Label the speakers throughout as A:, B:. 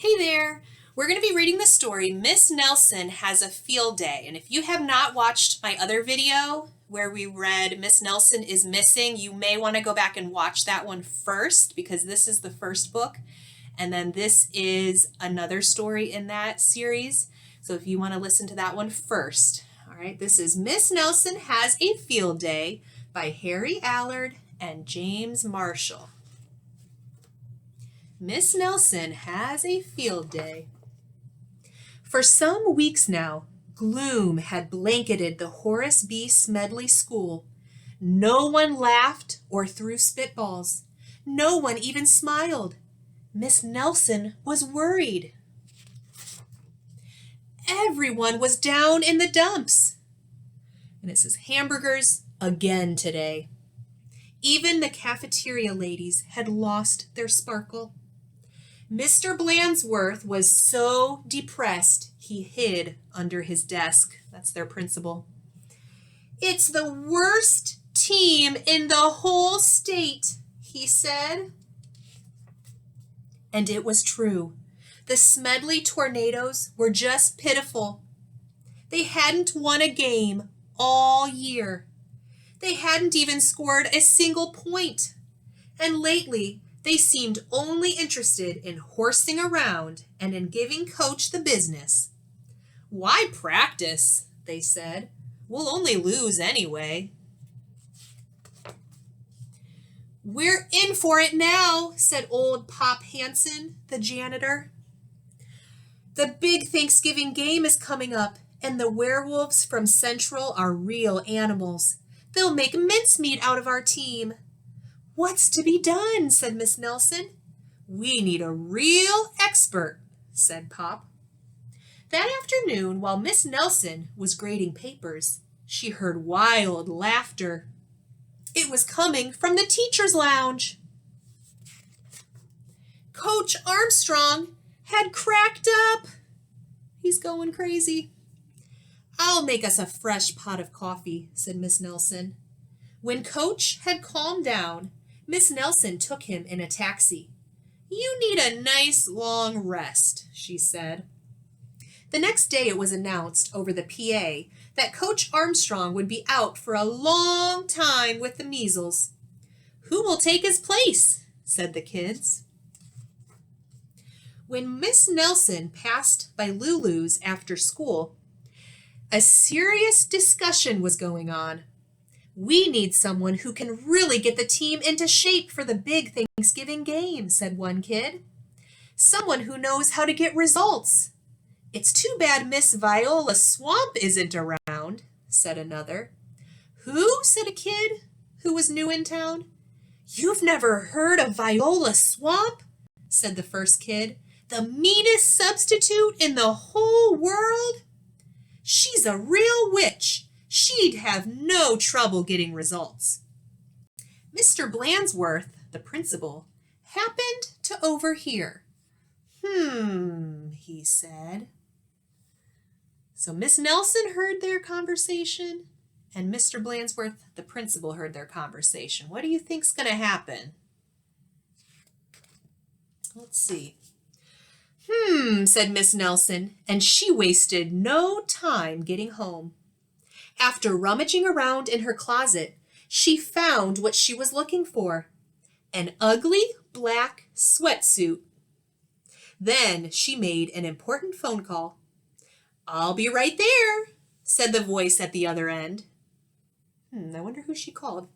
A: Hey there! We're going to be reading the story Miss Nelson Has a Field Day. And if you have not watched my other video where we read Miss Nelson is Missing, you may want to go back and watch that one first because this is the first book. And then this is another story in that series. So if you want to listen to that one first. All right, this is Miss Nelson Has a Field Day by Harry Allard and James Marshall. Miss Nelson has a field day. For some weeks now, gloom had blanketed the Horace B. Smedley School. No one laughed or threw spitballs. No one even smiled. Miss Nelson was worried. Everyone was down in the dumps. And it says hamburgers again today. Even the cafeteria ladies had lost their sparkle. Mr. Blandsworth was so depressed he hid under his desk. That's their principal. It's the worst team in the whole state, he said. And it was true. The Smedley Tornadoes were just pitiful. They hadn't won a game all year. They hadn't even scored a single point. And lately, they seemed only interested in horsing around and in giving Coach the business. Why practice? They said. We'll only lose anyway. We're in for it now, said old Pop Hansen, the janitor. The big Thanksgiving game is coming up, and the werewolves from Central are real animals. They'll make mincemeat out of our team. What's to be done? Said Miss Nelson. We need a real expert, said Pop. That afternoon, while Miss Nelson was grading papers, she heard wild laughter. It was coming from the teacher's lounge. Coach Armstrong had cracked up. He's going crazy. I'll make us a fresh pot of coffee, said Miss Nelson. When Coach had calmed down, Miss Nelson took him in a taxi. You need a nice long rest, she said. The next day it was announced over the PA that Coach Armstrong would be out for a long time with the measles. Who will take his place? Said the kids. When Miss Nelson passed by Lulu's after school, a serious discussion was going on. We need someone who can really get the team into shape for the big Thanksgiving game, said one kid. Someone who knows how to get results. It's too bad Miss Viola Swamp isn't around, said another. Who? Said a kid who was new in town. You've never heard of Viola Swamp? Said the first kid. The meanest substitute in the whole world? She's a real witch. She'd have no trouble getting results. Mr. Blandsworth, the principal, happened to overhear. He said. So Miss Nelson heard their conversation, and Mr. Blandsworth, the principal, heard their conversation. What do you think's going to happen? Let's see. Said Miss Nelson, and she wasted no time getting home. After rummaging around in her closet, she found what she was looking for, an ugly black sweatsuit. Then she made an important phone call. I'll be right there, said the voice at the other end. I wonder who she called.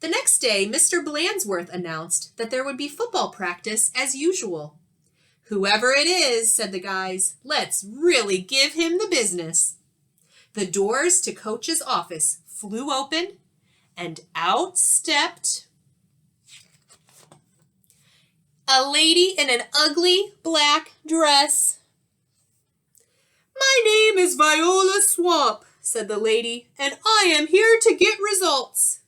A: The next day, Mr. Blandsworth announced that there would be football practice as usual. Whoever it is, said the guys, let's really give him the business. The doors to Coach's office flew open, and out stepped a lady in an ugly black dress. My name is Viola Swamp, said the lady, and I am here to get results.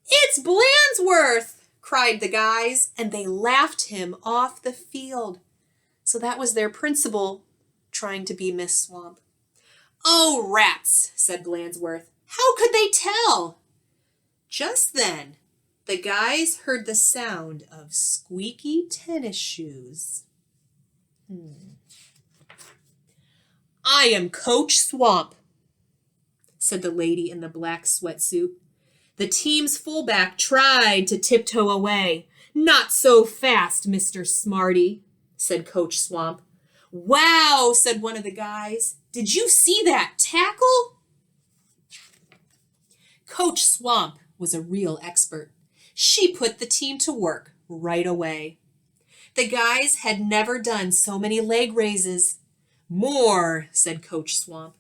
A: It's Blandsworth, cried the guys, and they laughed him off the field. So that was their principal trying to be Miss Swamp. Oh, rats, said Blandsworth. How could they tell? Just then, the guys heard the sound of squeaky tennis shoes. I am Coach Swamp, said the lady in the black sweatsuit. The team's fullback tried to tiptoe away. Not so fast, Mr. Smarty, said Coach Swamp. Wow, said one of the guys. Did you see that tackle? Coach Swamp was a real expert. She put the team to work right away. The guys had never done so many leg raises. More, said Coach Swamp.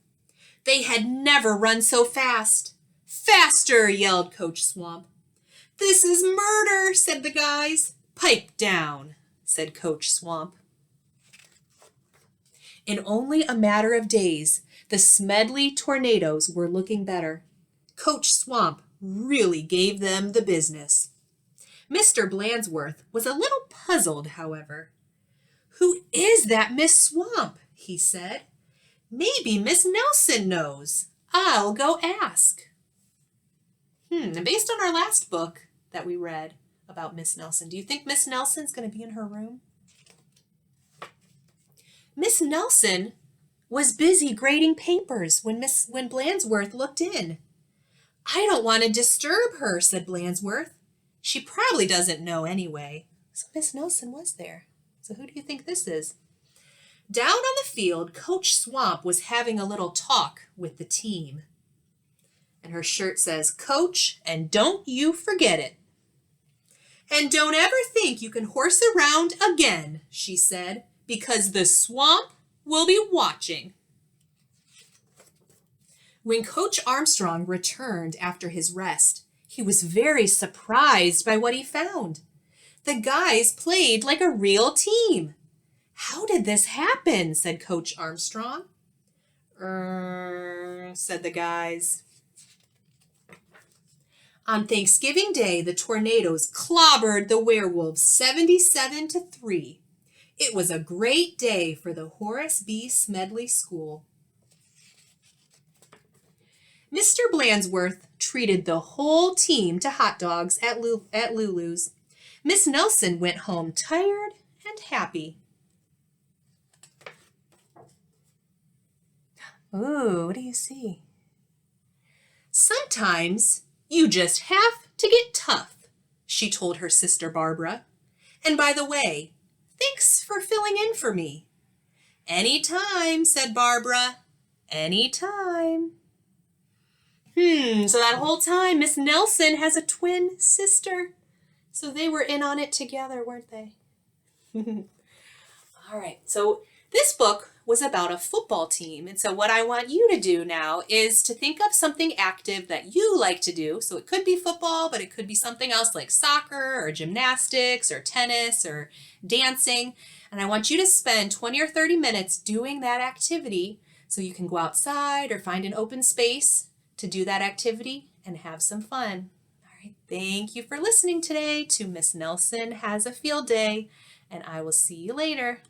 A: They had never run so fast. Faster, yelled Coach Swamp. This is murder, said the guys. Pipe down, said Coach Swamp. In only a matter of days, the Smedley Tornadoes were looking better. Coach Swamp really gave them the business. Mr. Blandsworth was a little puzzled, however. Who is that Miss Swamp? He said. Maybe Miss Nelson knows. I'll go ask. And based on our last book that we read about Miss Nelson, do you think Miss Nelson's going to be in her room? Miss Nelson was busy grading papers when Blandsworth looked in. I don't want to disturb her, said Blandsworth. She probably doesn't know anyway. So Miss Nelson was there. So who do you think this is? Down on the field, Coach Swamp was having a little talk with the team. And her shirt says, Coach, and don't you forget it. And don't ever think you can horse around again, she said, because the swamp will be watching. When Coach Armstrong returned after his rest, he was very surprised by what he found. The guys played like a real team. How did this happen? Said Coach Armstrong. Said the guys. On Thanksgiving Day, the Tornadoes clobbered the Werewolves 77-3. It was a great day for the Horace B. Smedley School. Mr. Blandsworth treated the whole team to hot dogs at Lulu's. Miss Nelson went home tired and happy. Ooh, what do you see? Sometimes you just have to get tough, she told her sister Barbara. And by the way, thanks for filling in for me. Anytime, said Barbara. Anytime. So that whole time, Miss Nelson has a twin sister. So they were in on it together, weren't they? All right, so this book was about a football team. And so what I want you to do now is to think of something active that you like to do. So it could be football, but it could be something else like soccer or gymnastics or tennis or dancing. And I want you to spend 20 or 30 minutes doing that activity so you can go outside or find an open space to do that activity and have some fun. All right, thank you for listening today to Miss Nelson Has a Field Day, and I will see you later.